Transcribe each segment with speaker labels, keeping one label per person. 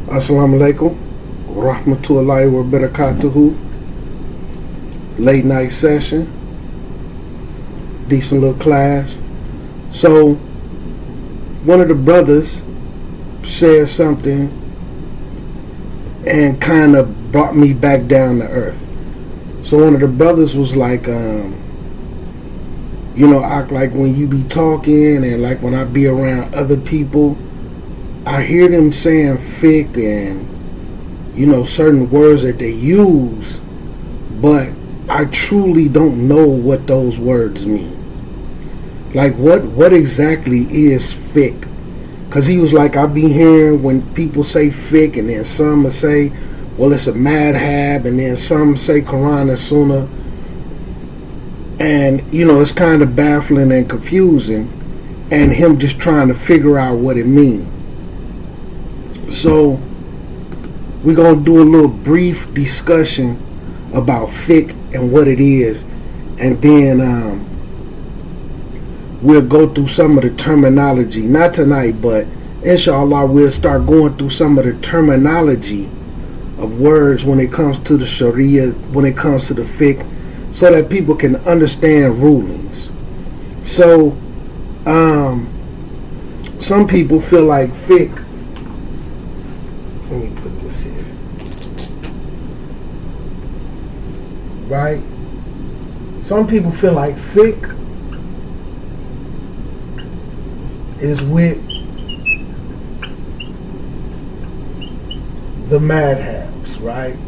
Speaker 1: Assalamu alaikum wa rahmatullahi wa barakatuhu. Late night session. Decent little class. So, one of the brothers said something and kind of brought me back down to earth. So one of the brothers was like, act like when you be talking and like when I be around other people, I hear them saying fiqh and, certain words that they use, but I truly don't know what those words mean. Like what exactly is fiqh? Because he was like, I be hearing when people say fiqh and then some will say, well, it's a madhab, and then some say Quran and Sunnah. And, it's kind of baffling and confusing, and him just trying to figure out what it means. So, we're going to do a little brief discussion about fiqh and what it is, and then we'll go through some of the terminology. Not tonight, but inshallah we'll start going through some of the terminology of words when it comes to the Sharia, when it comes to the fiqh, so that people can understand rulings. So, some people feel like fiqh. Let me put this here. Right? Some people feel like fiqh is with the madhabs, right?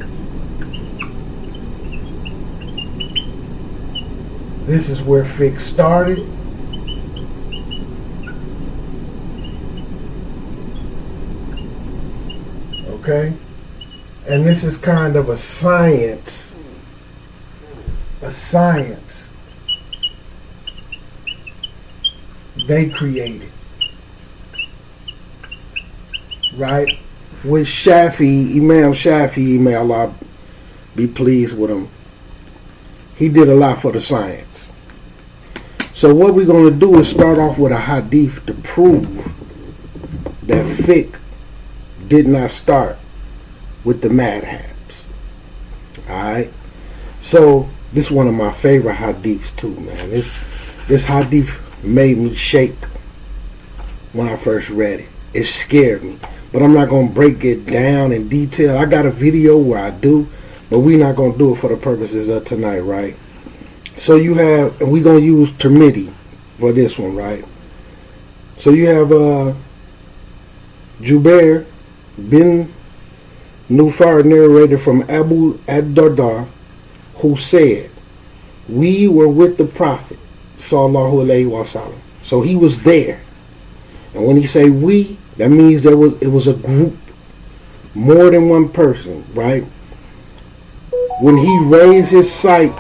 Speaker 1: This is where fiqh started. Okay? And this is kind of a science. A science they created. Right? With Imam Shafi, may Allah be pleased with him. He did a lot for the science. So what we're going to do is start off with a hadith to prove that fiqh did not start with the madhabs. Alright? So this is one of my favorite hadiths too, man. This hadith made me shake when I first read it. It scared me. But I'm not going to break it down in detail. I got a video where I do, but we're not going to do it for the purposes of tonight, right? So you have, and we're going to use Tirmidhi for this one, right? So you have Jubair bin Nufar narrated from Abu ad-Darda, who said, we were with the Prophet, sallallahu alaihi wasallam. So he was there. And when he say we, that means it was a group, more than one person, right? When he raised his sight,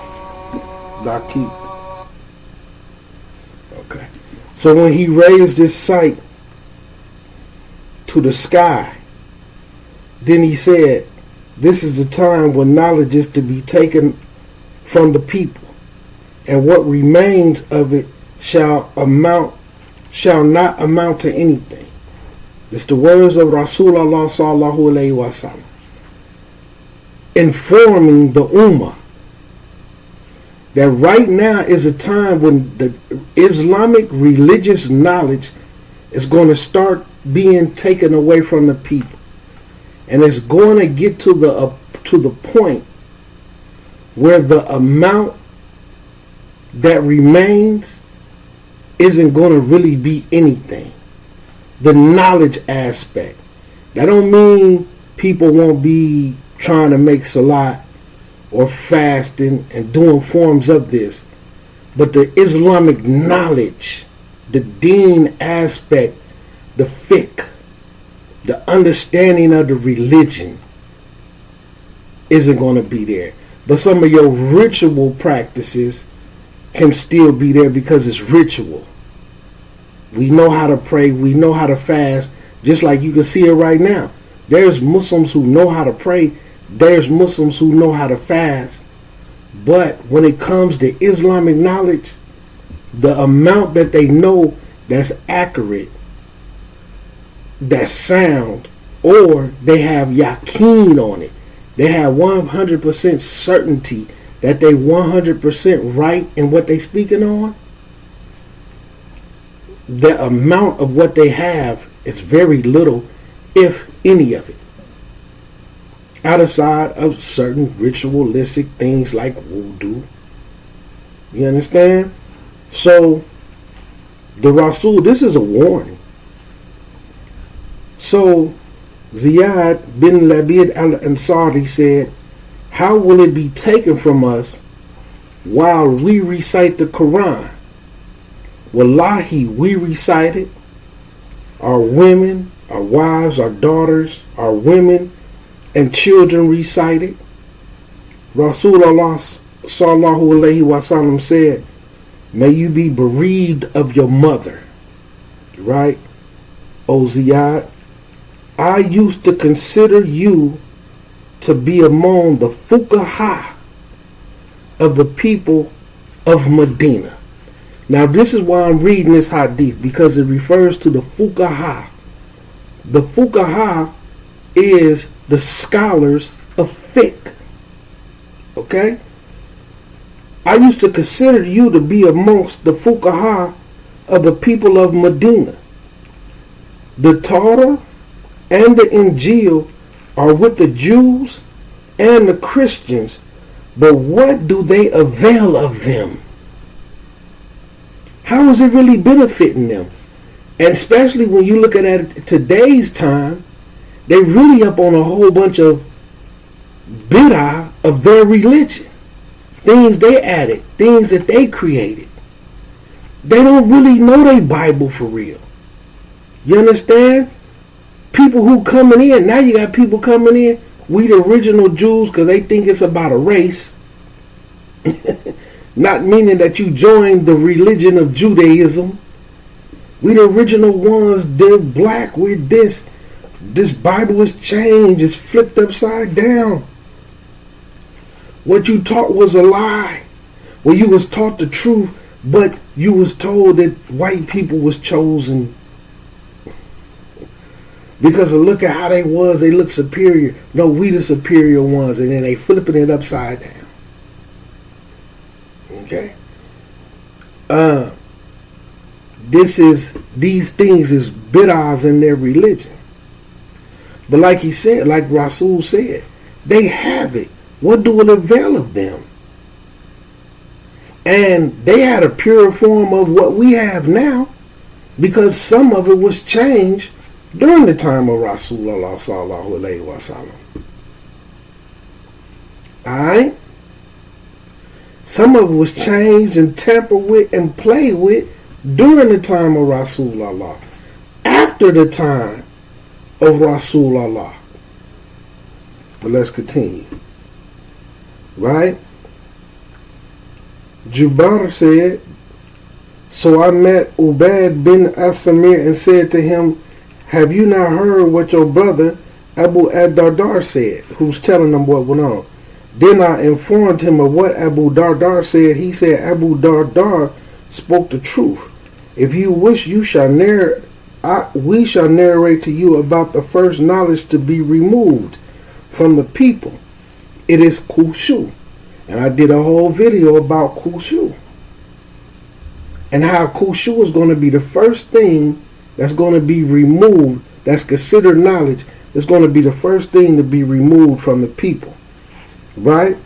Speaker 1: okay. So when he raised his sight to the sky, then he said, this is the time when knowledge is to be taken from the people, and what remains of it shall not amount to anything. It's the words of Rasulullah sallallahu alaihi wasallam, informing the ummah that right now is a time when the Islamic religious knowledge is going to start being taken away from the people, and it's going to get to the point where the amount that remains isn't going to really be anything. The knowledge aspect. That don't mean people won't be trying to make salat or fasting and doing forms of this. But the Islamic knowledge, the deen aspect, the fiqh, the understanding of the religion isn't going to be there. But some of your ritual practices can still be there because it's ritual. We know how to pray. We know how to fast. Just like you can see it right now. There's Muslims who know how to pray. There's Muslims who know how to fast. But when it comes to Islamic knowledge, the amount that they know that's accurate, that's sound, or they have yaqeen on it. They have 100% certainty that they 100% right in what they speaking on. The amount of what they have is very little, if any of it, outside of certain ritualistic things like voodoo. You understand? So the Rasul, this is a warning. So Ziyad bin Labid al-Ansari said, how will it be taken from us while we recite the Quran? Wallahi, we recite it. Our women, our wives, our daughters, our women and children recite it. Rasulullah sallallahu alaihi wasallam said, may you be bereaved of your mother. Right? O Ziyad, I used to consider you to be among the fuqaha of the people of Medina. Now this is why I'm reading this hadith, because it refers to the fuqaha. The fuqaha is the scholars of fiqh. Okay? I used to consider you to be amongst the fuqaha of the people of Medina. The Torah and the Injil are with the Jews and the Christians, but what do they avail of them? How is it really benefiting them? And especially when you look at it today's time, they really up on a whole bunch of bid'ah of their religion. Things they added, things that they created. They don't really know their Bible for real. You understand? People who coming in, now you got people coming in, we the original Jews, because they think it's about a race. Not meaning that you joined the religion of Judaism. We the original ones, they're black, we're this. This Bible is changed, it's flipped upside down. What you taught was a lie. Well, you was taught the truth, but you was told that white people was chosen because of look at how they was, they look superior. No, we the superior ones, and then they flipping it upside down. Okay? These things is bid'ahs in their religion. But like he said, like Rasul said, they have it. What do it avail of them? And they had a pure form of what we have now, because some of it was changed during the time of Rasulullah sallallahu alaihi wasallam. Alright? Some of it was changed and tampered with and played with during the time of Rasulullah. After the time of Rasulullah. But let's continue. Right? Jubair said, so I met Ubaid bin Asamir and said to him, have you not heard what your brother Abu ad-Dardar said? Who's telling them what went on. Then I informed him of what Abu Dardar said. He said, Abu Dardar spoke the truth. If you wish, we shall narrate to you about the first knowledge to be removed from the people. It is khushu. And I did a whole video about khushu. And how khushu is going to be the first thing that's going to be removed, that's considered knowledge, is going to be the first thing to be removed from the people. Right?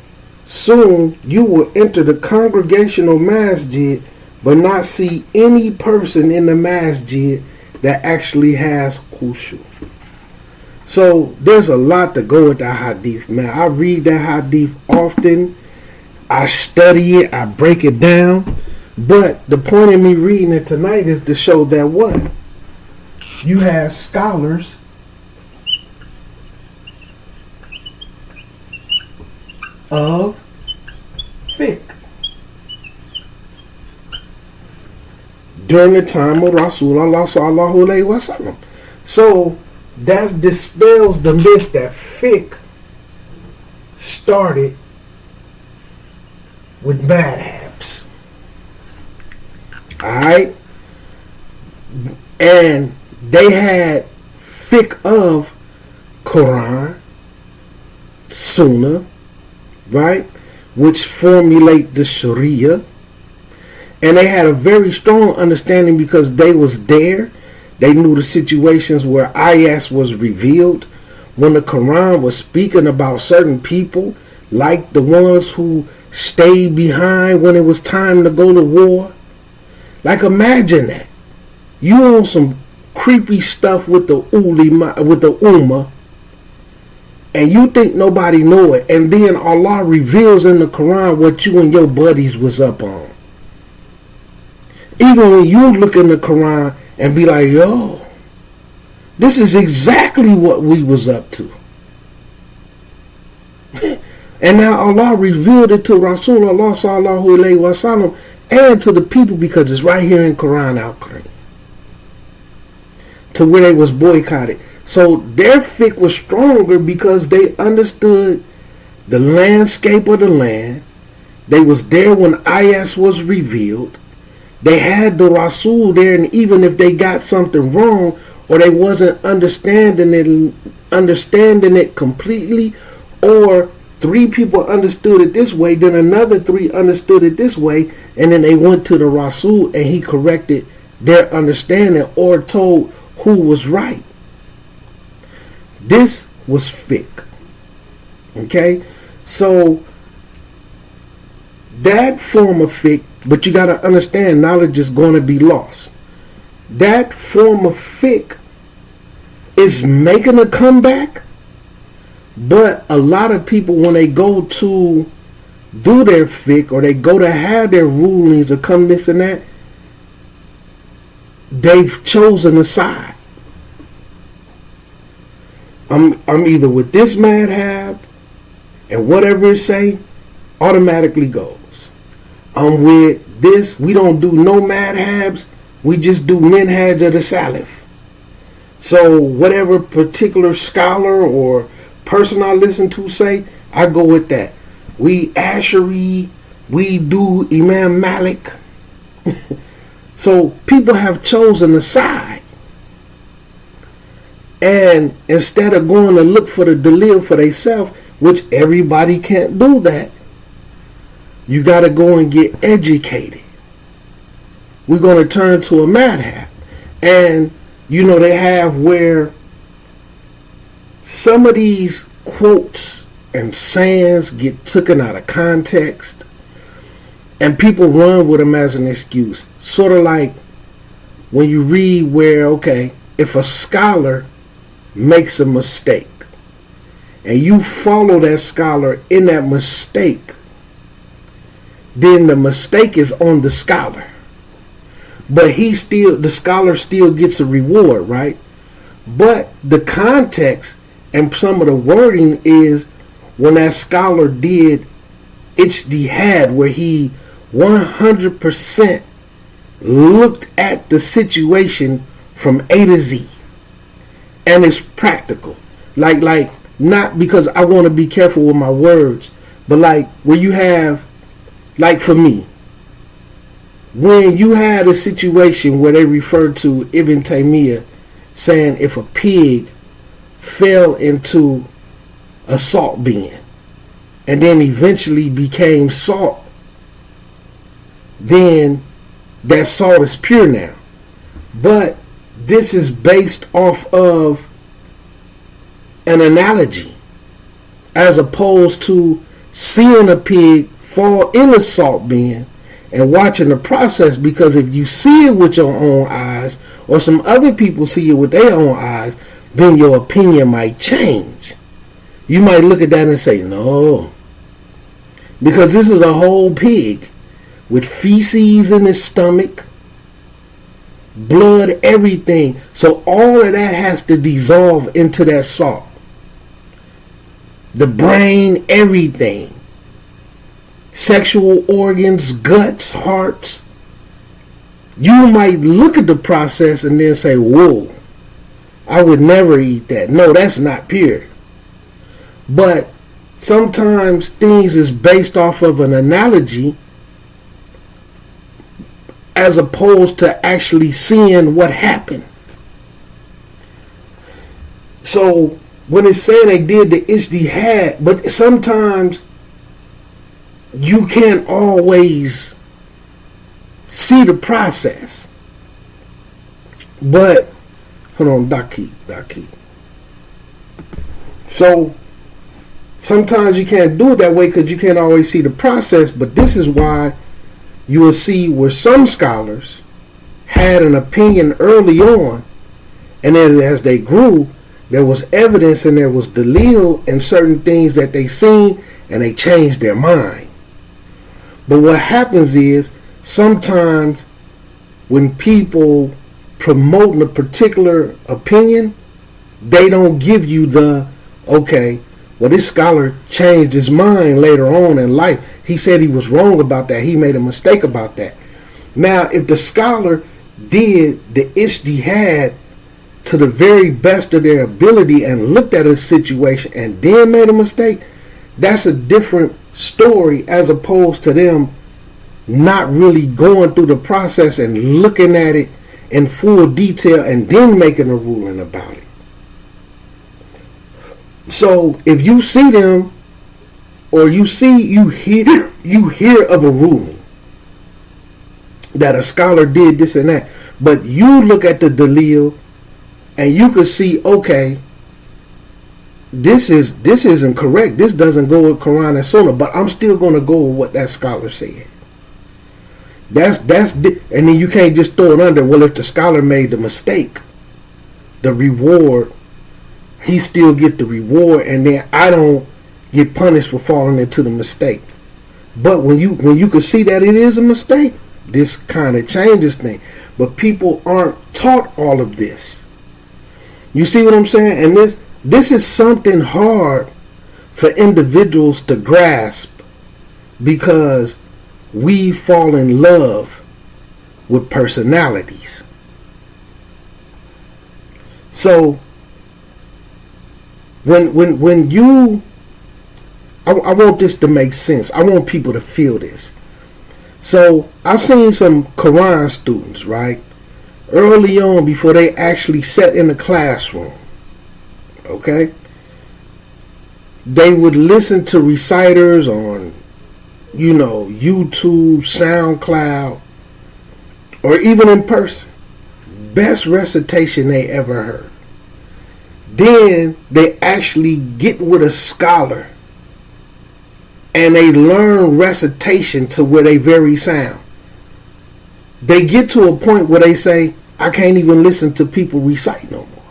Speaker 1: Soon you will enter the congregational masjid, but not see any person in the masjid that actually has khushu. So there's a lot to go with that hadith, man. I read that hadith often. I study it. I break it down. But the point of me reading it tonight is to show that what? You have scholars of fiqh during the time of Rasulullah sallallahu alaihi wasallam. So that dispels the myth that fiqh started with madhabs. Alright? And they had fiqh of Quran, Sunnah, right, which formulate the Sharia. And they had a very strong understanding because they was there. They knew the situations where ayahs was revealed. When the Quran was speaking about certain people, like the ones who stayed behind when it was time to go to war. Like, imagine that. You on some creepy stuff with the Ummah, and you think nobody know it, and then Allah reveals in the Quran what you and your buddies was up on. Even when you look in the Quran and be like, yo, this is exactly what we was up to. And now Allah revealed it to Rasulullah sallallahu alaihi wasallam and to the people because it's right here in Quran al-Karim. To where they was boycotted. So their fiqh was stronger because they understood the landscape of the land. They was there when ayahs was revealed. They had the Rasul there, and even if they got something wrong or they wasn't understanding it completely, or 3 people understood it this way, then another 3 understood it this way, and then they went to the Rasul and he corrected their understanding or told who was right. This was fiqh. Okay? So that form of fiqh, but you got to understand, knowledge is going to be lost. That form of fiqh is making a comeback, but a lot of people, when they go to do their fiqh or they go to have their rulings or come this and that, they've chosen a side. I'm either with this madhab, and whatever it say automatically goes. I'm with this. We don't do no madhabs. We just do minhaj of the salaf. So whatever particular scholar or person I listen to say, I go with that. We Ashari, we do Imam Malik. So people have chosen a side. And instead of going to look for the dalil for themselves, which everybody can't do that, you got to go and get educated. We're going to turn to a madhab. And, you know, they have where some of these quotes and sayings get taken out of context, and people run with them as an excuse. Sort of like when you read where, okay, if a scholar makes a mistake and you follow that scholar in that mistake, then the mistake is on the scholar. But the scholar still gets a reward, right? But the context and some of the wording is when that scholar did ijtihad, where he 100% looked at the situation from A to Z. And it's practical. Like not because I want to be careful with my words, but like where you have, like for me, when you had a situation where they referred to Ibn Taymiyyah saying if a pig fell into a salt bin and then eventually became salt, then that salt is pure now. But this is based off of an analogy, as opposed to seeing a pig fall in a salt bin and watching the process. Because if you see it with your own eyes, or some other people see it with their own eyes, then your opinion might change. You might look at that and say, no, because this is a whole pig with feces in its stomach, blood, everything. So all of that has to dissolve into that salt. The brain, everything. Sexual organs, guts, hearts. You might look at the process and then say, whoa, I would never eat that. No, that's not pure. But sometimes things is based off of an analogy as opposed to actually seeing what happened. So when it's saying they did the ijtihad, but sometimes you can't always see the process. But hold on, Daki. So sometimes you can't do it that way because you can't always see the process. But this is why you will see where some scholars had an opinion early on, and then as they grew, there was evidence and there was dalil and certain things that they seen, and they changed their mind. But what happens is sometimes when people promoting a particular opinion, they don't give you the, okay, well, this scholar changed his mind later on in life. He said he was wrong about that. He made a mistake about that. Now, if the scholar did the ijtihad to the very best of their ability and looked at a situation and then made a mistake, that's a different story as opposed to them not really going through the process and looking at it in full detail and then making a ruling about it. So if you see them, or you hear of a ruling that a scholar did this and that, but you look at the dalil and you could see, okay, this isn't correct. This doesn't go with Quran and Sunnah, but I'm still going to go with what that scholar said. And then you can't just throw it under. Well, if the scholar made the mistake, the reward, he still get the reward, and then I don't get punished for falling into the mistake. But when you can see that it is a mistake, this kind of changes things. But people aren't taught all of this. You see what I'm saying? And this is something hard for individuals to grasp, because we fall in love with personalities. So when you, I want this to make sense. I want people to feel this. So I've seen some Quran students, right, early on before they actually sat in the classroom, okay, they would listen to reciters on, YouTube, SoundCloud, or even in person. Best recitation they ever heard. Then they actually get with a scholar and they learn recitation to where they very sound. They get to a point where they say, I can't even listen to people recite no more.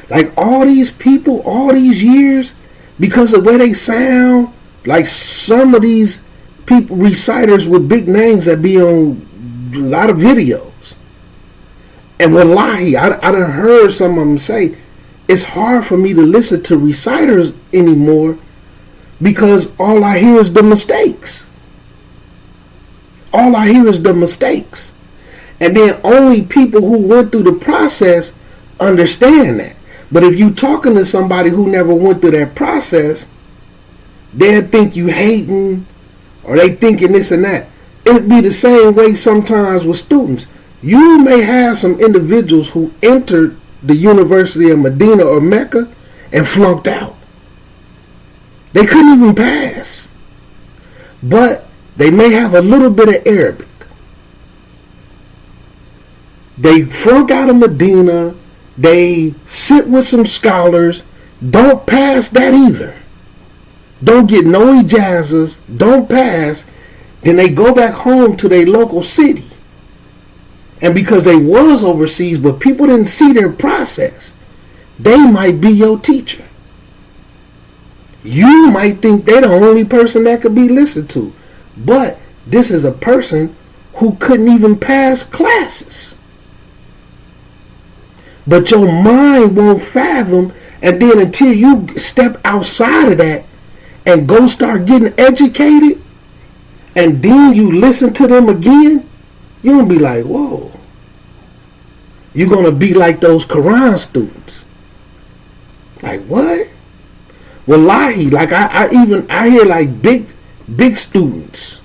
Speaker 1: Like all these people, all these years, because of where they sound, like some of these people, reciters with big names that be on a lot of videos. And wallahi, I done heard some of them say, it's hard for me to listen to reciters anymore because all I hear is the mistakes. All I hear is the mistakes. And then only people who went through the process understand that. But if you talking to somebody who never went through that process, they'll think you hating, or they thinking this and that. It'd be the same way sometimes with students. You may have some individuals who entered the University of Medina or Mecca and flunked out. They couldn't even pass. But they may have a little bit of Arabic. They flunk out of Medina. They sit with some scholars. Don't pass that either. Don't get no ijazas. Don't pass. Then they go back home to their local city. And because they was overseas, but people didn't see their process, they might be your teacher. You might think they're the only person that could be listened to. But this is a person who couldn't even pass classes. But your mind won't fathom, and then until you step outside of that and go start getting educated, and then you listen to them again, you're going to be like, whoa. You're going to be like those Quran students. Like, what? Wallahi, like I hear like big students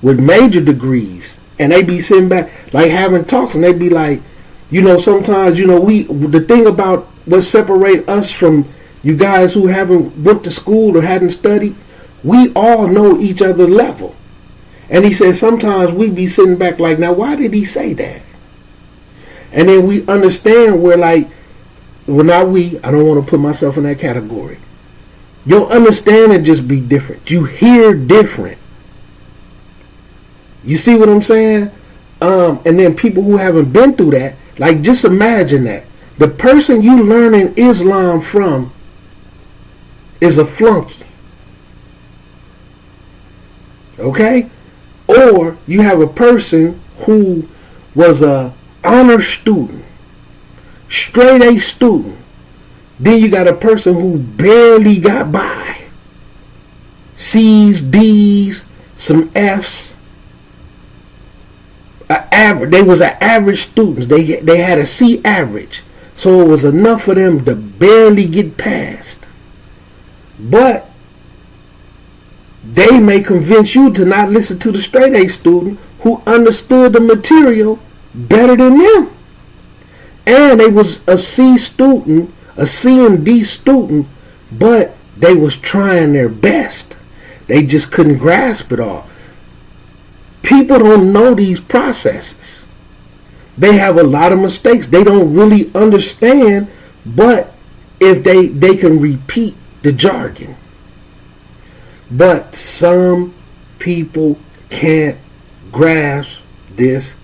Speaker 1: with major degrees, and they be sitting back, like having talks, and they be like, sometimes, the thing about what separate us from You guys who haven't went to school or hadn't studied, we all know each other's level. And he said sometimes we be sitting back like, now why did he say that? And then we understand we're like, well, not we, I don't want to put myself in that category. Your understanding just be different. You hear different. You see what I'm saying? And then people who haven't been through that, like just imagine that. The person you learning Islam from is a flunky. Okay? Or you have a person who was a honor student, straight A student. Then you got a person who barely got by. C's, D's, some F's. They was an average students. They had a C average. So it was enough for them to barely get past. But they may convince you to not listen to the straight A student who understood the material better than them. And they was a C student, a C and D student, but they was trying their best. They just couldn't grasp it all. People don't know these processes. They have a lot of mistakes. They don't really understand, but if they can repeat the jargon. But some people can't grasp this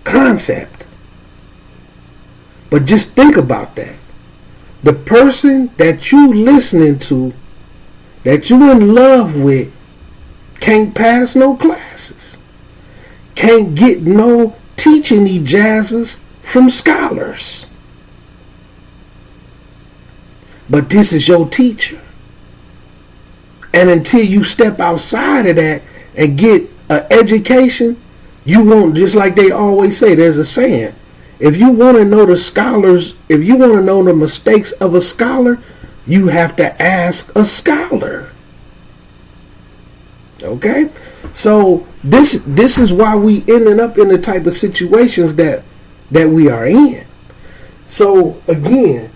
Speaker 1: concept. But just think about that. The person that you listening to, that you in love with, can't pass no classes. Can't get no teaching ijazahs from scholars. But this is your teacher. And until you step outside of that and get an education, you won't, just like they always say, there's a saying, if you want to know the scholars, if you want to know the mistakes of a scholar, you have to ask a scholar. Okay? So this is why we ended up in the type of situations that we are in. So again,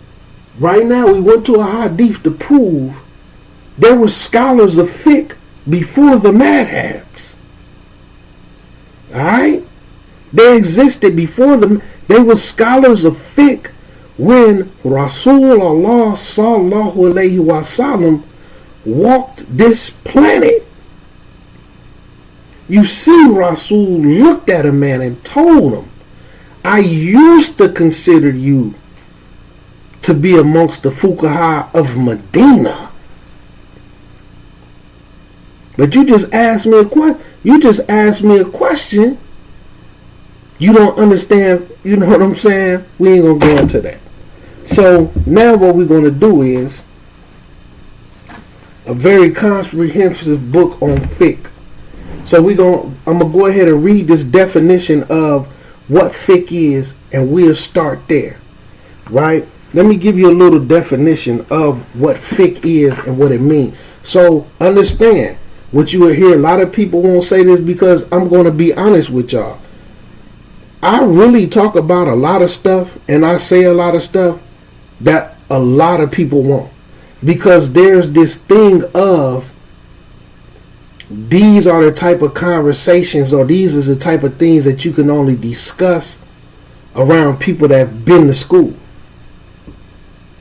Speaker 1: right now we went to a hadith to prove there were scholars of fiqh before the madhabs. Alright? They existed before them. They were scholars of fiqh when Rasulullah sallallahu alaihi wasallam walked this planet. You see, Rasul looked at a man and told him, I used to consider you to be amongst the fuqaha of Medina. But you just asked me a question. You don't understand, you know what I'm saying? We ain't gonna go into that. So now what we're gonna do is a very comprehensive book on fiqh. So I'm gonna go ahead and read this definition of what fiqh is, and we'll start there. Right? Let me give you a little definition of what fiqh is and what it means. So understand what you will hear. A lot of people won't say this because I'm going to be honest with y'all. I really talk about a lot of stuff, and I say a lot of stuff that a lot of people won't, because there's this thing of these are the type of conversations, or these is the type of things that you can only discuss around people that have been to school.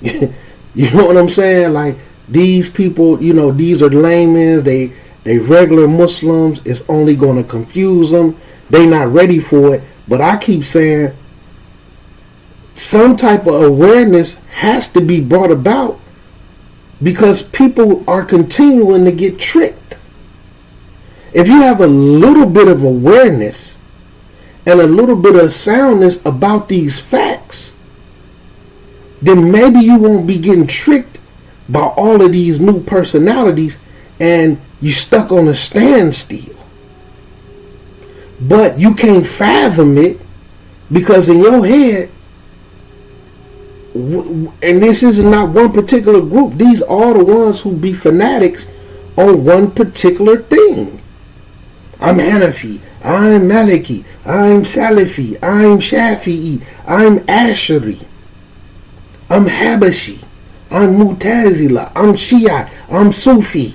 Speaker 1: You know what I'm saying? Like, these people, these are laymen, they regular Muslims. It's only going to confuse them. They not ready for it. But I keep saying some type of awareness has to be brought about, because people are continuing to get tricked. If you have a little bit of awareness and a little bit of soundness about these facts, then maybe you won't be getting tricked by all of these new personalities and you stuck on a standstill. But you can't fathom it because in your head, and this is not one particular group, these are the ones who be fanatics on one particular thing. I'm Hanafi, I'm Maliki, I'm Salafi, I'm Shafi'i, I'm Ashari, I'm Habashi. I'm Mu'tazila, I'm Shia, I'm Sufi.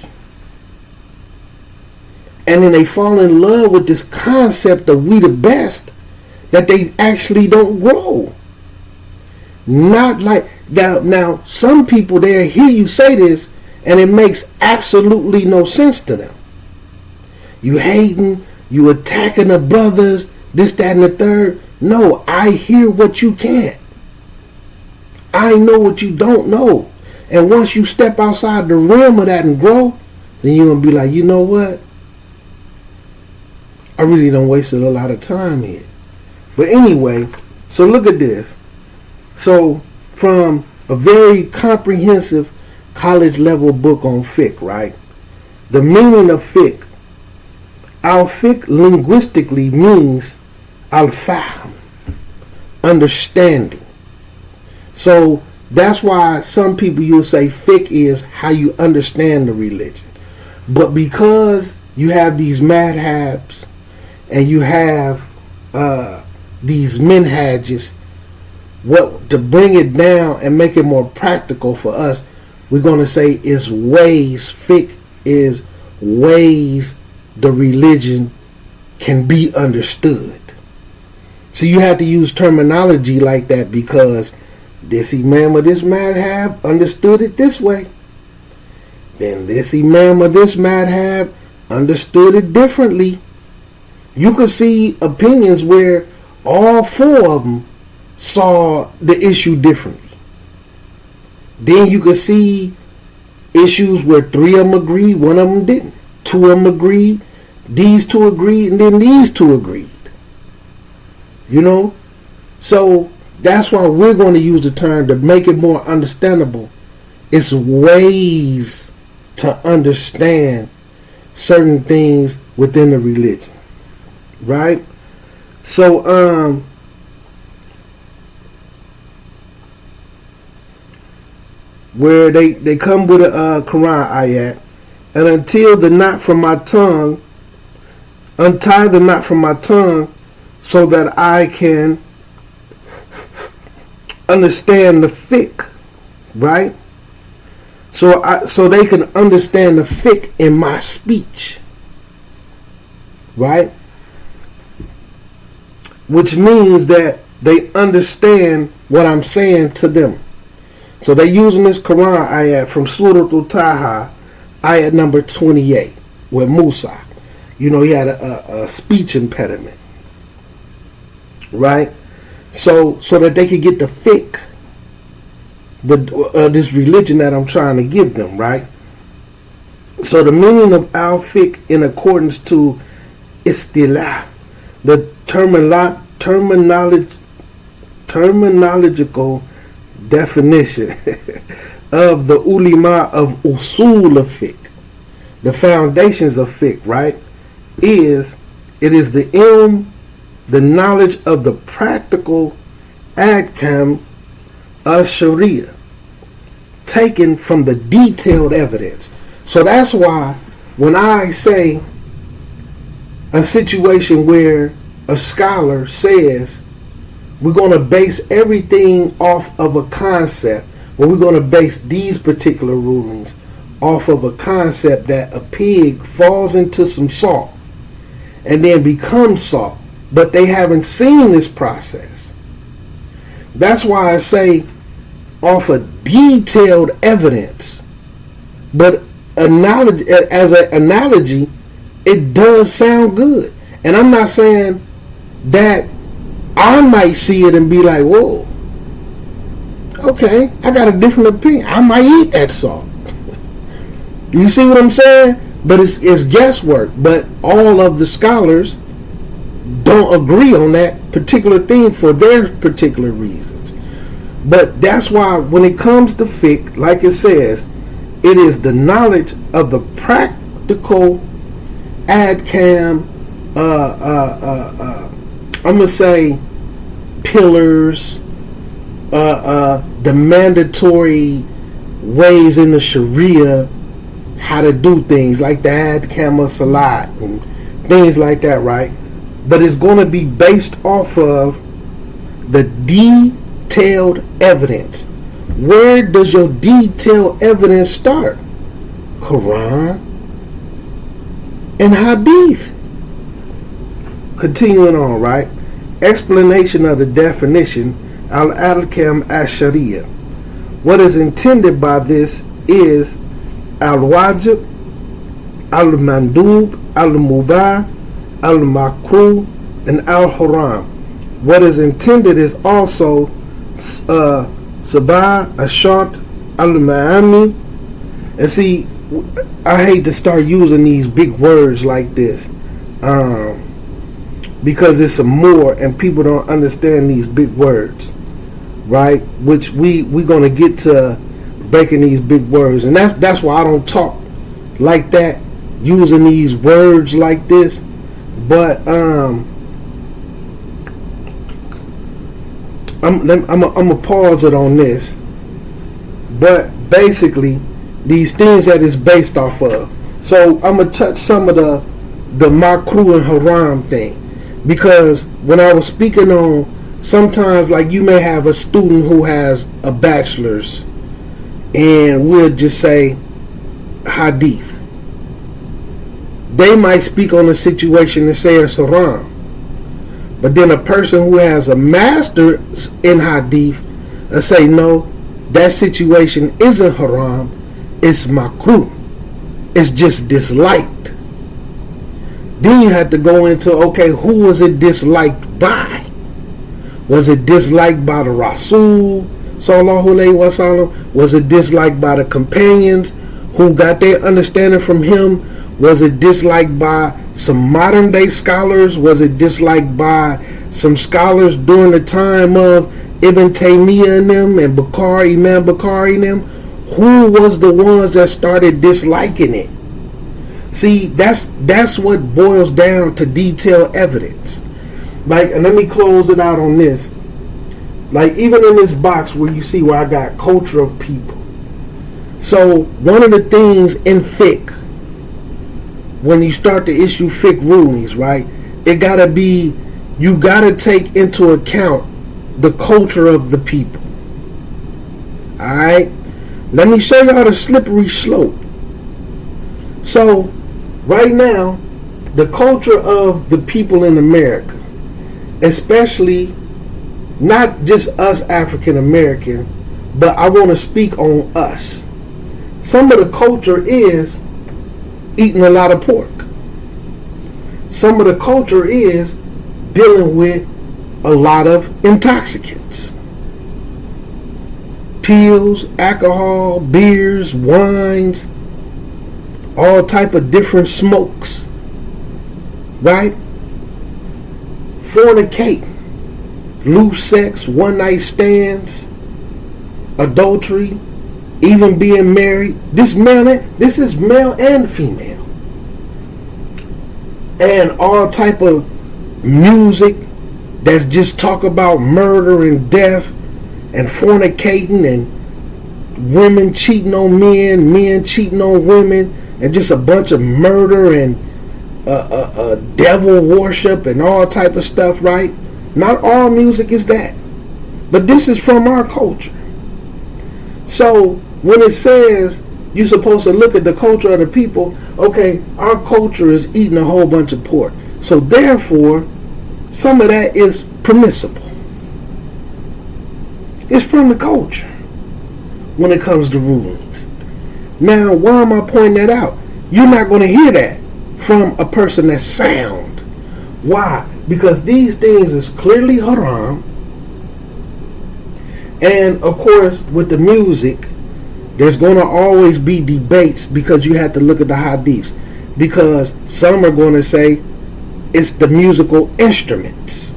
Speaker 1: And then they fall in love with this concept of we the best that they actually don't grow. Not like now some people there hear you say this and it makes absolutely no sense to them. You hating, you attacking the brothers, this, that, and the third. No, I hear what you can't. I know what you don't know. And once you step outside the realm of that and grow, then you're going to be like, you know what? I really done wasted a lot of time here. But anyway, so look at this. So from a very comprehensive college level book on fiqh, right? The meaning of fiqh. Al-fiqh linguistically means al-fahm, understanding. So that's why some people you'll say fiqh is how you understand the religion. But because you have these madhabs and you have these minhages, what to bring it down and make it more practical for us, we're going to say is ways. Fiqh is ways the religion can be understood. So you have to use terminology like that because this imam of this madhab understood it this way. Then this imam of this madhab understood it differently. You could see opinions where all four of them saw the issue differently. Then you could see issues where three of them agreed, one of them didn't. Two of them agreed, these two agreed, and then these two agreed. You know? So that's why we're going to use the term to make it more understandable. It's ways to understand certain things within the religion. Right? So, where they come with a Quran ayat, and until the knot from my tongue, untie the knot from my tongue so that I can understand the fiqh, right? So they can understand the fiqh in my speech, right? Which means that they understand what I'm saying to them. So they're using this Quran ayat from Surah Al-Taha, ayat number 28, with Musa. You know, he had a speech impediment, right? So that they could get the fiqh, this religion that I'm trying to give them, right? So the meaning of al-fiqh in accordance to istilah, the terminological definition of the ulama of usul of fiqh, the foundations of fiqh, right, it is the ilm, the knowledge of the practical ahkam of sharia taken from the detailed evidence. So that's why when I say a situation where a scholar says we're going to base everything off of a concept, or we're going to base these particular rulings off of a concept that a pig falls into some salt and then becomes salt, but they haven't seen this process. That's why I say off of detailed evidence, but as an analogy, it does sound good. And I'm not saying that I might see it and be like, whoa, okay, I got a different opinion. I might eat that salt. You see what I'm saying? But it's guesswork. But all of the scholars don't agree on that particular thing for their particular reasons. But that's why when it comes to fiqh, like it says, it is the knowledge of the practical adkam, I'm going to say pillars, the mandatory ways in the Sharia how to do things like the adkam of salat and things like that, right? But it's going to be based off of the detailed evidence. Where does your detailed evidence start? Quran and Hadith. Continuing on, right? Explanation of the definition, al-ahkam ash-sharia. What is intended by this is al-wajib, al-mandub, al-mubah, al-makruh, and al-haram. What is intended is also sabah, ashart, al-ma'ami. And see, I hate to start using these big words like this because it's a more and people don't understand these big words, right? Which we're going to get to breaking these big words, and that's why I don't talk like that, using these words like this. But I'm gonna pause it on this. But basically, these things that it's based off of. So I'm gonna touch some of the makruh and haram thing, because when I was speaking on, sometimes like you may have a student who has a bachelor's, and we'll just say hadith. They might speak on a situation and say it's haram. But then a person who has a master's in hadith will say, no, that situation isn't haram, it's makruh. It's just disliked. Then you have to go into, okay, who was it disliked by? Was it disliked by the Rasul sallallahu alaihi wasallam? Was it disliked by the companions who got their understanding from him? Was it disliked by some modern day scholars? Was it disliked by some scholars during the time of Ibn Taymiyyah and them and Bukhari, Imam Bukhari and them? Who was the ones that started disliking it? See, that's what boils down to detailed evidence. Like, and let me close it out on this. Like, even in this box where you see where I got culture of people. So one of the things in fiqh, when you start to issue fiqh rulings, right, it gotta be, you gotta take into account the culture of the people. Alright? Let me show y'all the slippery slope. So, right now, the culture of the people in America, especially not just us African American, but I want to speak on us. Some of the culture is eating a lot of pork. Some of the culture is dealing with a lot of intoxicants. Pills, alcohol, beers, wines, all type of different smokes. Right? Fornicate, loose sex, one night stands, adultery, even being married. This is male and female. And all type of music that just talk about murder and death and fornicating and women cheating on men cheating on women, and just a bunch of murder and devil worship and all type of stuff, right? Not all music is that, but this is from our culture. So when it says you're supposed to look at the culture of the people, okay, our culture is eating a whole bunch of pork, so therefore some of that is permissible. It's from the culture when it comes to rulings. Now, why am I pointing that out? You're not going to hear that from a person that's sound. Why? Because these things is clearly haram. And of course, with the music, there's going to always be debates, because you have to look at the hadiths. Because some are going to say it's the musical instruments.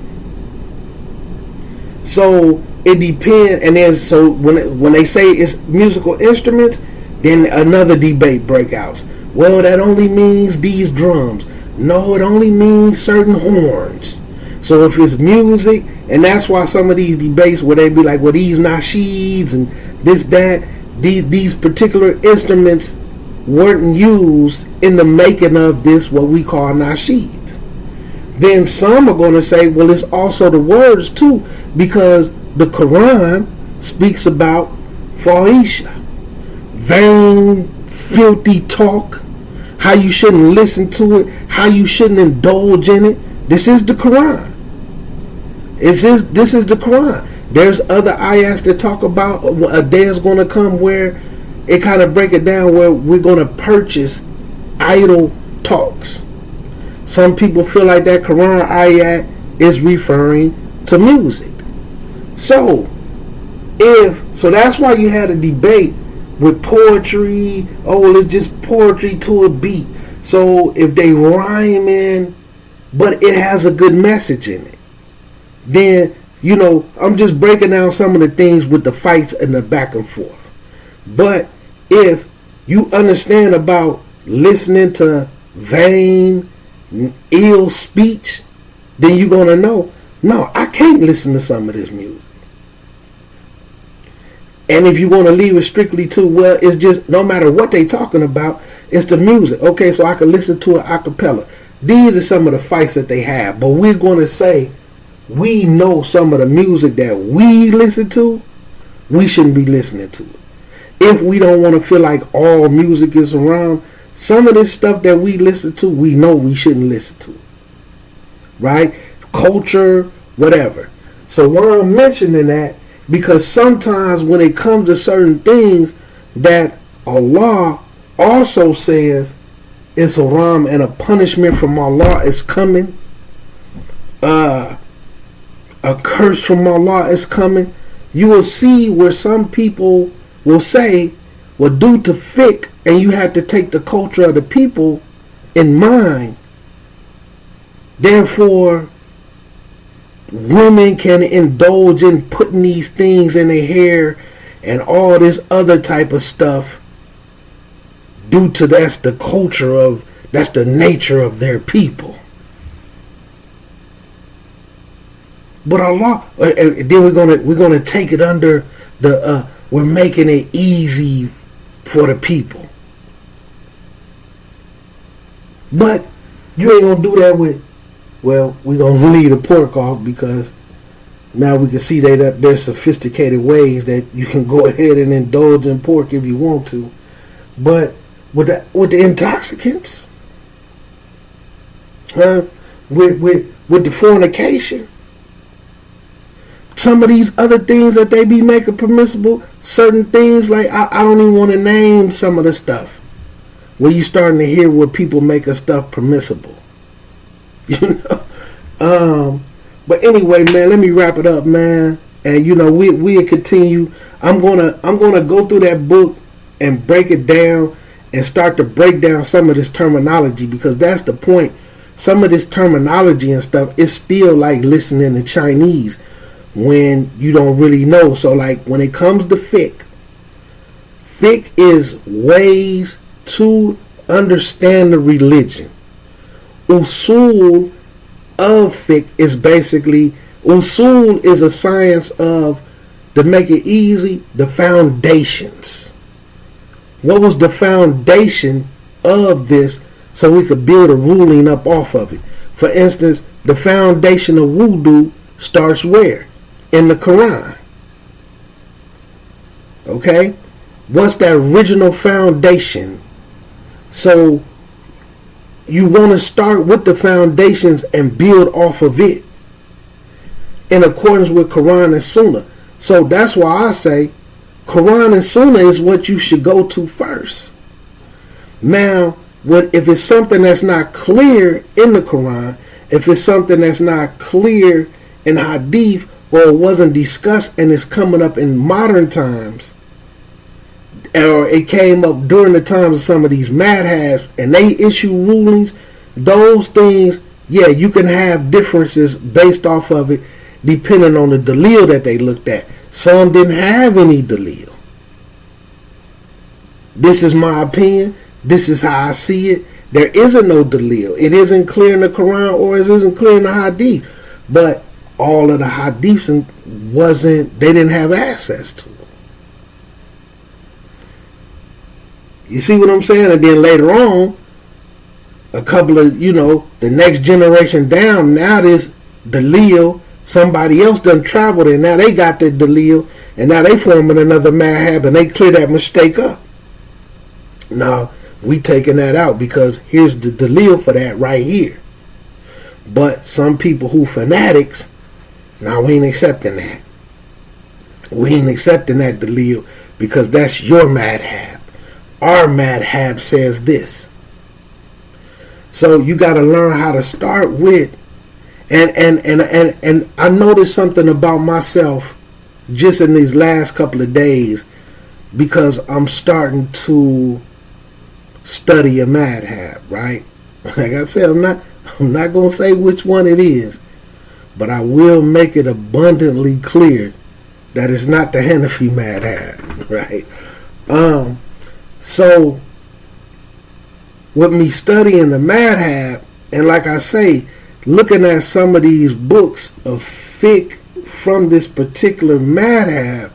Speaker 1: So it depends. And then so when they say it's musical instruments, then another debate breaks out. Well, that only means these drums. No, it only means certain horns. So if it's music, and that's why some of these debates where they be like, well, these nasheeds and this, that, these particular instruments weren't used in the making of this, what we call nasheeds. Then some are going to say, well, it's also the words too, because the Quran speaks about fahisha, vain, filthy talk, how you shouldn't listen to it, how you shouldn't indulge in it. This is the Quran. This is the Quran. There's other ayats that talk about a day is going to come where it kind of break it down, where we're going to purchase idle talks. Some people feel like that Quran ayat is referring to music. So that's why you had a debate with poetry. Oh, it's just poetry to a beat. So if they rhyme in, but it has a good message in it, then, I'm just breaking down some of the things with the fights and the back and forth. But if you understand about listening to vain, ill speech, then you're going to know, no, I can't listen to some of this music. And if you want to leave it strictly to, well, it's just no matter what they talking about, it's the music. Okay, so I can listen to it a cappella. These are some of the fights that they have. But we're going to say we know some of the music that we listen to, we shouldn't be listening to it. If we don't want to feel like all music is around, some of this stuff that we listen to, we know we shouldn't listen to it. Right? Culture, whatever. So why I'm mentioning that, because sometimes when it comes to certain things that Allah also says is haram and a punishment from Allah is coming, a curse from Allah is coming, you will see where some people will say, well, due to fiqh, and you have to take the culture of the people in mind, therefore women can indulge in putting these things in their hair and all this other type of stuff due to that's the nature of their people. But Allah, and then we're gonna take it under the we're making it easy for the people. But you ain't gonna do that with, well, we're gonna leave the pork off because now we can see that there's sophisticated ways that you can go ahead and indulge in pork if you want to. But with the intoxicants, with the fornication, some of these other things that they be making permissible, certain things like I don't even want to name some of the stuff where you starting to hear where people making stuff permissible. But anyway, man, let me wrap it up, man. And we'll continue. I'm gonna go through that book and break it down and start to break down some of this terminology, because that's the point. Some of this terminology and stuff is still like listening to Chinese when you don't really know. So like when it comes to fiqh is ways to understand the religion. Usul of fiqh is basically, usul is a science of, to make it easy, the foundations. What was the foundation of this so we could build a ruling up off of it? For instance, the foundation of wudu starts where? In the Quran. Okay? What's the original foundation? So you want to start with the foundations and build off of it in accordance with Quran and Sunnah. So that's why I say Quran and Sunnah is what you should go to first. Now, if it's something that's not clear in the Quran, if it's something that's not clear in Hadith, or it wasn't discussed and it's coming up in modern times, or it came up during the times of some of these madhabs and they issue rulings, those things, yeah, you can have differences based off of it depending on the dalil that they looked at. Some didn't have any dalil. This is my opinion. This is how I see it. There isn't no dalil. It isn't clear in the Quran or it isn't clear in the Hadith. But all of the Hadiths they didn't have access to it. You see what I'm saying? And then later on, a couple of, the next generation down, now this dalil Somebody else done traveled and now they got the dalil and now they forming another madhab and they clear that mistake up. Now, we taking that out because here's the dalil for that right here. But some people who fanatics, now we ain't accepting that. We ain't accepting that dalil because that's your madhab. Our madhab says this. So you got to learn how to start with, and I noticed something about myself just in these last couple of days because I'm starting to study a madhab, right? Like I said, I'm not going to say which one it is, but I will make it abundantly clear that it's not the Hanafi madhab, right? So with me studying the madhab, and like I say, looking at some of these books of fiqh from this particular madhab,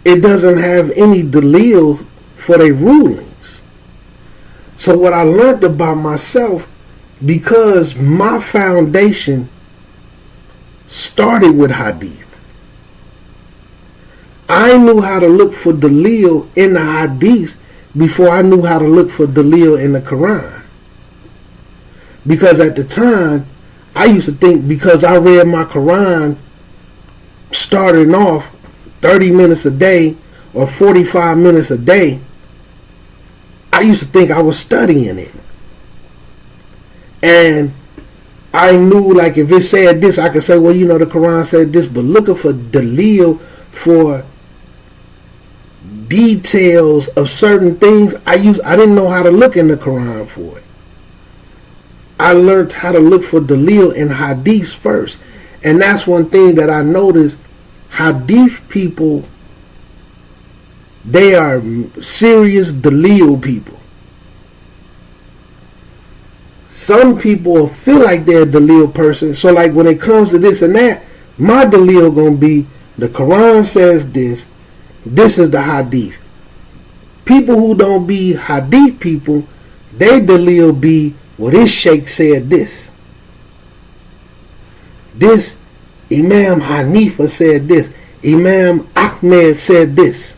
Speaker 1: it doesn't have any dalil for their rulings. So what I learned about myself, because my foundation started with hadith, I knew how to look for dalil in the hadiths before I knew how to look for dalil in the Quran. Because at the time, I used to think because I read my Quran starting off 30 minutes a day or 45 minutes a day, I used to think I was studying it. And I knew, like, if it said this, I could say, well, the Quran said this, but looking for dalil for details of certain things, I didn't know how to look in the Quran for it. I learned how to look for dalil in hadiths first. And that's one thing that I noticed. Hadith people, they are serious dalil people. Some people feel like they're a dalil person. So like when it comes to this and that, my dalil gonna be the Quran says this. This is the hadith. People who don't be hadith people, they dalil be, well, this sheikh said this. This Imam Hanifa said this. Imam Ahmed said this.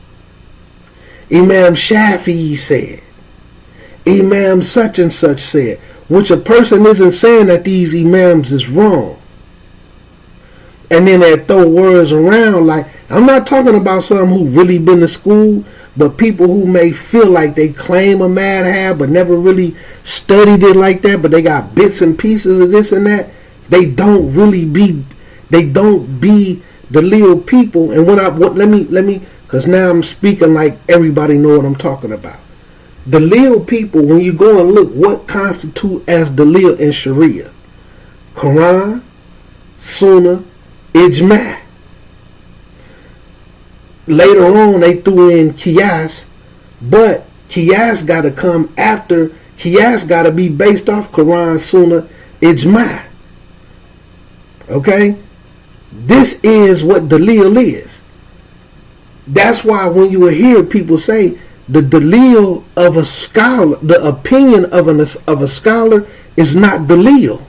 Speaker 1: Imam Shafi'i said. Imam such and such said. Which a person isn't saying that these imams is wrong. And then they throw words around like, I'm not talking about some who really been to school, but people who may feel like they claim a madhab but never really studied it like that, but they got bits and pieces of this and that. They don't be the real people. And let me, because now I'm speaking like everybody know what I'm talking about. Dalil people, when you go and look what constitute as dalil in Sharia, Quran, Sunnah, Ijma. Later on they threw in Qiyas, but Qiyas got to come after. Qiyas got to be based off Quran, Sunnah, Ijma. Okay? This is what dalil is. That's why when you will hear people say the dalil of a scholar, the opinion of a scholar is not dalil.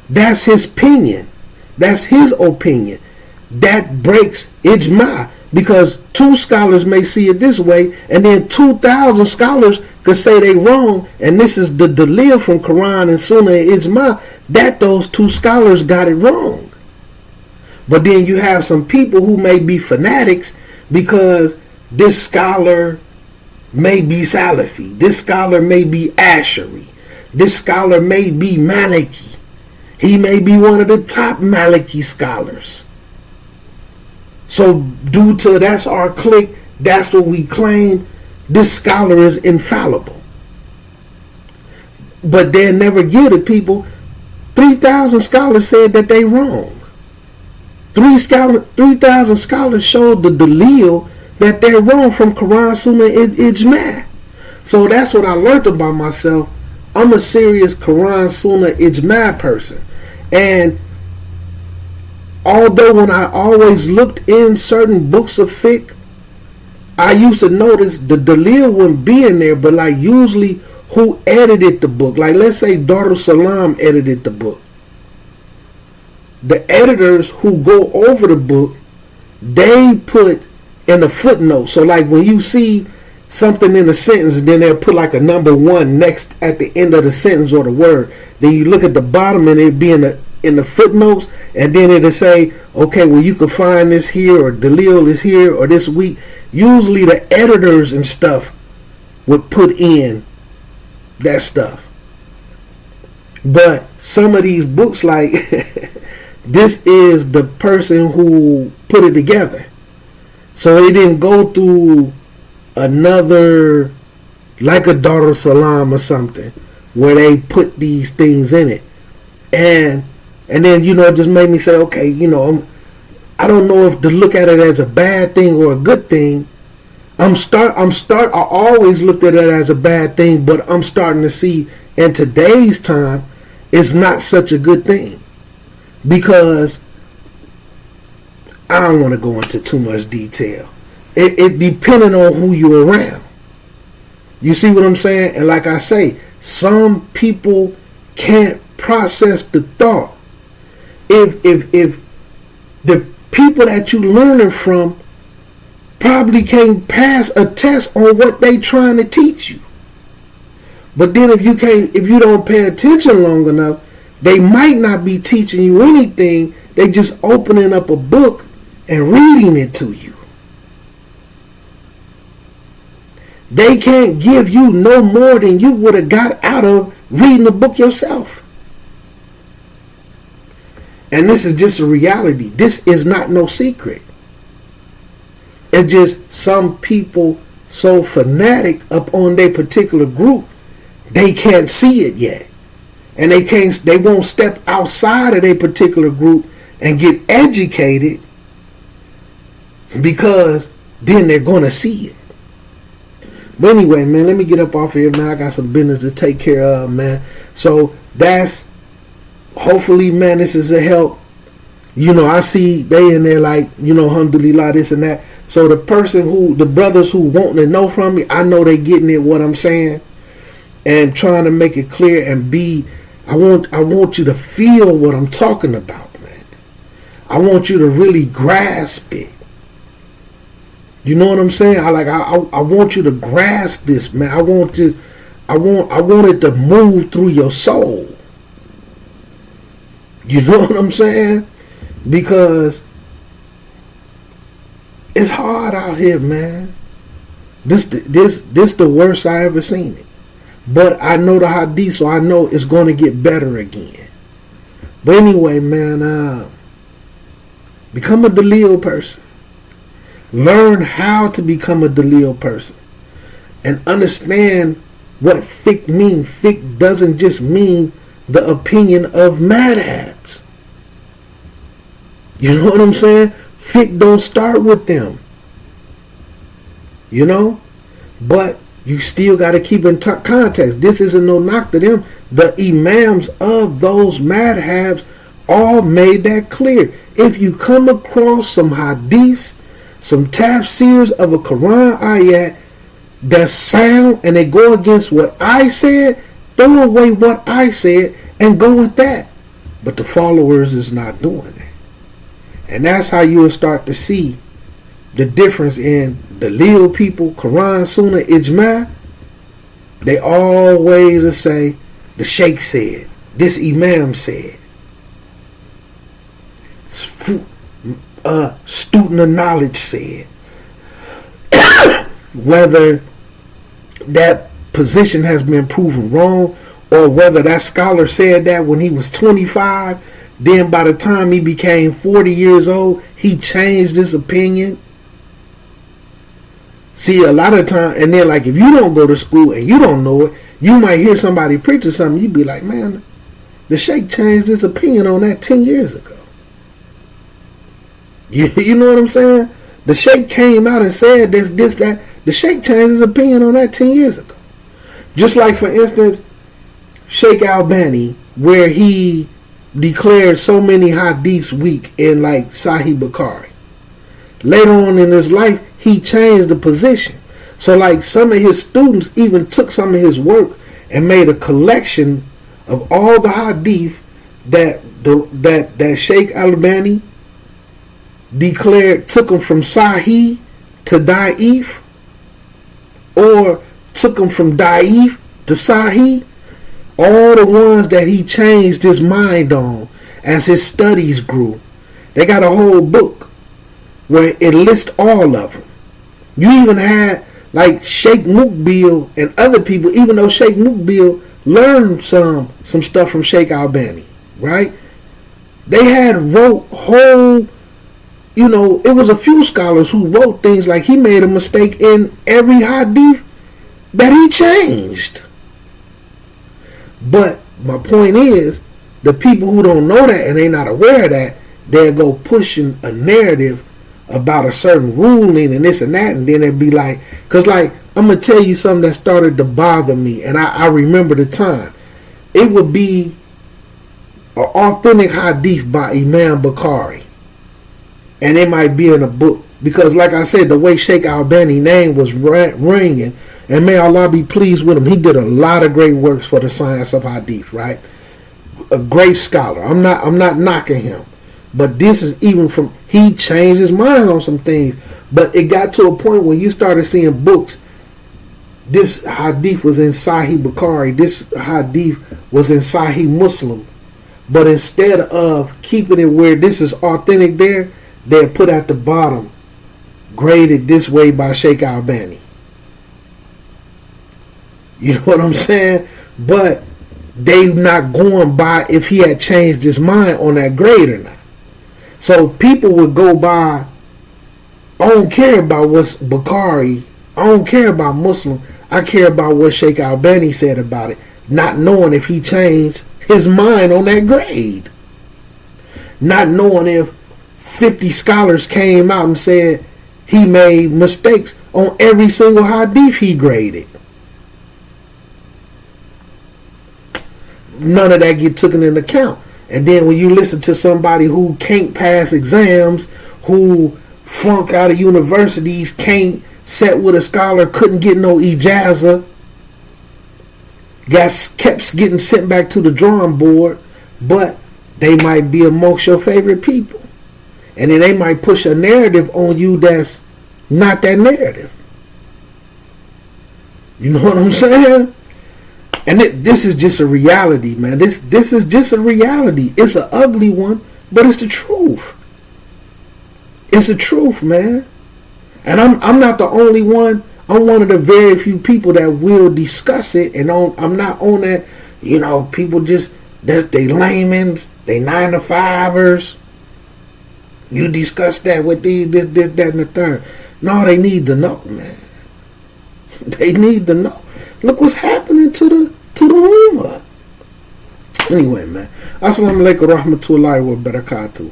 Speaker 1: That's his opinion. That's his opinion. That breaks ijma, because two scholars may see it this way, and then 2,000 scholars could say they wrong, and this is the dalil from Quran and Sunnah and ijma, that those two scholars got it wrong. But then you have some people who may be fanatics because this scholar may be Salafi, this scholar may be Ash'ari, this scholar may be Maliki. He may be one of the top Maliki scholars. So due to that's our clique, that's what we claim, this scholar is infallible. But they'll never get it, people. 3,000 scholars said that they wrong. 3,000 scholars showed the dalil that they're wrong from Quran, Sunnah, and Ijma. So that's what I learned about myself. I'm a serious Quran, Sunnah, Ijma person. And although when I always looked in certain books of fiqh, I used to notice the dalil wouldn't be in there, but like usually who edited the book. Like let's say Darus Salam edited the book. the editors who go over the book, they put in a footnote. So like when you see something in a sentence and then they'll put like a number 1 next at the end of the sentence or the word, then you look at the bottom and it'll be in the footnotes, and then it'll say, okay, well, you can find this here, or Dalil is here, or this week. Usually the editors and stuff would put in that stuff. But some of these books, like this is the person who put it together, so they didn't go through another, like a Dar es Salaam or something, where they put these things in it. And then, it just made me say, okay, I don't know if to look at it as a bad thing or a good thing. I always looked at it as a bad thing, but I'm starting to see in today's time it's not such a good thing, because I don't want to go into too much detail. It depending on who you're around. You see what I'm saying? And like I say, some people can't process the thought. If the people that you learning from probably can't pass a test on what they trying to teach you. But then if you don't pay attention long enough, they might not be teaching you anything. They just opening up a book and reading it to you. They can't give you no more than you would have got out of reading the book yourself. And this is just a reality. This is not no secret. It's just some people so fanatic up on their particular group, they can't see it yet. And they won't step outside of their particular group and get educated, because then they're going to see it. But anyway, man, let me get up off here, man. I got some business to take care of, man. So that's, hopefully, man, this is a help. I see they in there like, alhamdulillah, this and that. So the brothers who want to know from me, I know they getting it, what I'm saying, and trying to make it clear and I want you to feel what I'm talking about, man. I want you to really grasp it. You know what I'm saying? I want you to grasp this, man. I want it to move through your soul. You know what I'm saying? Because it's hard out here, man. This the worst I ever seen it. But I know the hadith, so I know it's going to get better again. But anyway, man, become a Dalil person. Learn how to become a Dalil person. And understand what fiqh means. Fiqh doesn't just mean the opinion of madhabs. You know what I'm saying? Fiqh don't start with them. But you still got to keep in context. This isn't no knock to them. The imams of those madhabs all made that clear. If you come across some hadiths, some tafsirs of a Quran ayat that sound and they go against what I said, throw away what I said and go with that. But the followers is not doing that. And that's how you will start to see the difference in the Dalil people, Quran, Sunnah, Ijma. They always say, the Sheikh said, this Imam said. Student of knowledge said. Whether that position has been proven wrong, or whether that scholar said that when he was 25, then by the time he became 40 years old, he changed his opinion. See, a lot of time, and then like if you don't go to school and you don't know it, you might hear somebody preach or something, you'd be like, man, the Sheikh changed his opinion on that 10 years ago. You know what I'm saying? The Sheikh came out and said this, that. The Sheikh changed his opinion on that 10 years ago. Just like, for instance, Sheikh Albani, where he declared so many hadiths weak in like Sahih Bukhari. Later on in his life, he changed the position. So like some of his students even took some of his work and made a collection of all the hadith that that Sheikh Albani declared took him from Sahih to Da'if, or took him from Da'if to Sahih, all the ones that he changed his mind on as his studies grew. They got a whole book where it lists all of them. You even had like Sheikh Mukbil and other people, even though Sheikh Mukbil learned some stuff from Sheikh Albani, right? They had wrote whole, it was a few scholars who wrote things like he made a mistake in every hadith that he changed. But my point is, the people who don't know that and they not aware of that, they'll go pushing a narrative about a certain ruling and this and that, and then it'd be like, because like, I'm going to tell you something that started to bother me, and I remember the time. It would be an authentic hadith by Imam Bukhari, and it might be in a book, because like I said, the way Sheikh Albani's name was ringing, and may Allah be pleased with him, he did a lot of great works for the science of hadith, right? A great scholar. I'm not knocking him, but this is even from, he changed his mind on some things, but it got to a point when you started seeing books. This hadith was in Sahih Bukhari, this hadith was in Sahih Muslim, but instead of keeping it where this is authentic there, they're put at the bottom, graded this way by Sheikh Albani. You know what I'm saying? But they not going by if he had changed his mind on that grade or not. So people would go by, I don't care about what's Bukhari, I don't care about Muslim, I care about what Sheikh Albani said about it, not knowing if he changed his mind on that grade. Not knowing if 50 scholars came out and said he made mistakes on every single hadith he graded. None of that get taken into account. And then when you listen to somebody who can't pass exams, who flunk out of universities, can't set with a scholar, couldn't get no ijazah, kept getting sent back to the drawing board, but they might be amongst your favorite people. And then they might push a narrative on you that's not that narrative. You know what I'm saying? And this is just a reality, man. This is just a reality. It's an ugly one, but it's the truth. It's the truth, man. And I'm not the only one. I'm one of the very few people that will discuss it. And I'm not on that, people just, they laymen, they 9-to-5ers. You discuss that with these, this, that, and the third. No, they need to know, man. They need to know. Look what's happening to the Ummah. Anyway, man. Assalamu alaikum wa rahmatullahi wa barakatuh.